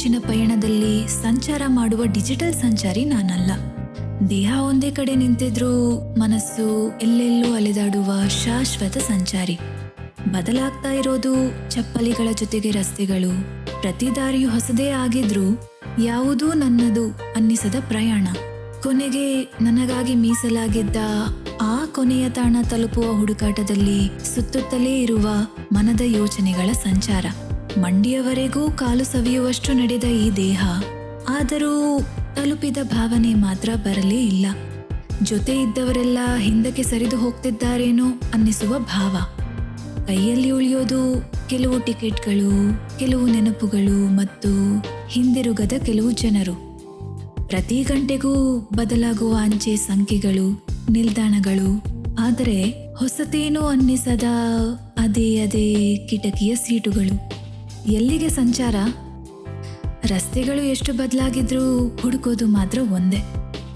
ಮಿಂಚಿನ ಪಯಣದಲ್ಲಿ ಸಂಚಾರ ಮಾಡುವ ಡಿಜಿಟಲ್ ಸಂಚಾರಿ ನಾನಲ್ಲ. ದೇಹ ಒಂದೇ ಕಡೆ ನಿಂತಿದ್ರೂ ಮನಸ್ಸು ಎಲ್ಲೆಲ್ಲೂ ಅಲೆದಾಡುವ ಶಾಶ್ವತ ಸಂಚಾರಿ. ಬದಲಾಗ್ತಾ ಇರೋದು ಚಪ್ಪಲಿಗಳ ಜೊತೆಗೆ ರಸ್ತೆಗಳು. ಪ್ರತಿ ದಾರಿಯು ಹೊಸದೇ ಆಗಿದ್ರೂ ಯಾವುದೂ ನನ್ನದು ಅನ್ನಿಸದ ಪ್ರಯಾಣ. ಕೊನೆಗೆ ನನಗಾಗಿ ಮೀಸಲಾಗಿದ್ದ ಆ ಕೊನೆಯ ತಾಣ ತಲುಪುವ ಹುಡುಕಾಟದಲ್ಲಿ ಸುತ್ತುತ್ತಲೇ ಇರುವ ಮನದ ಯೋಚನೆಗಳ ಸಂಚಾರ. ಮಂಡಿಯವರೆಗೂ ಕಾಲು ಸವಿಯುವಷ್ಟು ನಡೆದ ಈ ದೇಹ, ಆದರೂ ತಲುಪಿದ ಭಾವನೆ ಮಾತ್ರ ಬರಲೇ ಇಲ್ಲ. ಜೊತೆ ಇದ್ದವರೆಲ್ಲ ಹಿಂದಕ್ಕೆ ಸರಿದು ಹೋಗ್ತಿದ್ದಾರೇನೋ ಅನ್ನಿಸುವ ಭಾವ. ಕೈಯಲ್ಲಿ ಉಳಿಯೋದು ಕೆಲವು ಟಿಕೆಟ್ಗಳು, ಕೆಲವು ನೆನಪುಗಳು ಮತ್ತು ಹಿಂದಿರುಗದ ಕೆಲವು ಜನರು. ಪ್ರತಿ ಗಂಟೆಗೂ ಬದಲಾಗುವ ಅಂಚೆ ಸಂಖ್ಯೆಗಳು, ನಿಲ್ದಾಣಗಳು. ಆದರೆ ಹೊಸತೇನೂ ಅನ್ನಿಸದ ಅದೇ ಕಿಟಕಿಯ ಸೀಟುಗಳು. ಎಲ್ಲಿಗೆ ಸಂಚಾರ? ರಸ್ತೆಗಳು ಎಷ್ಟು ಬದಲಾಗಿದ್ರೂ ಹುಡುಕೋದು ಮಾತ್ರ ಒಂದೇ.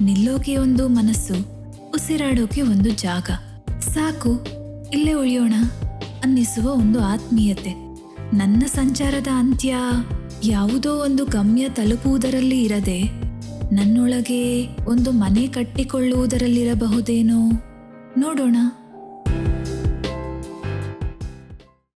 ನಿಲ್ಲೋಕೆ ಒಂದು ಮನಸ್ಸು, ಉಸಿರಾಡೋಕೆ ಒಂದು ಜಾಗ. ಸಾಕು, ಇಲ್ಲೇ ಉಳಿಯೋಣ ಅನ್ನಿಸುವ ಒಂದು ಆತ್ಮೀಯತೆ. ನನ್ನ ಸಂಚಾರದ ಅಂತ್ಯ ಯಾವುದೋ ಒಂದು ಗಮ್ಯ ತಲುಪುವುದರಲ್ಲಿ ಇರದೆ ನನ್ನೊಳಗೆ ಒಂದು ಮನೆ ಕಟ್ಟಿಕೊಳ್ಳುವುದರಲ್ಲಿರಬಹುದೇನೋ. ನೋಡೋಣ.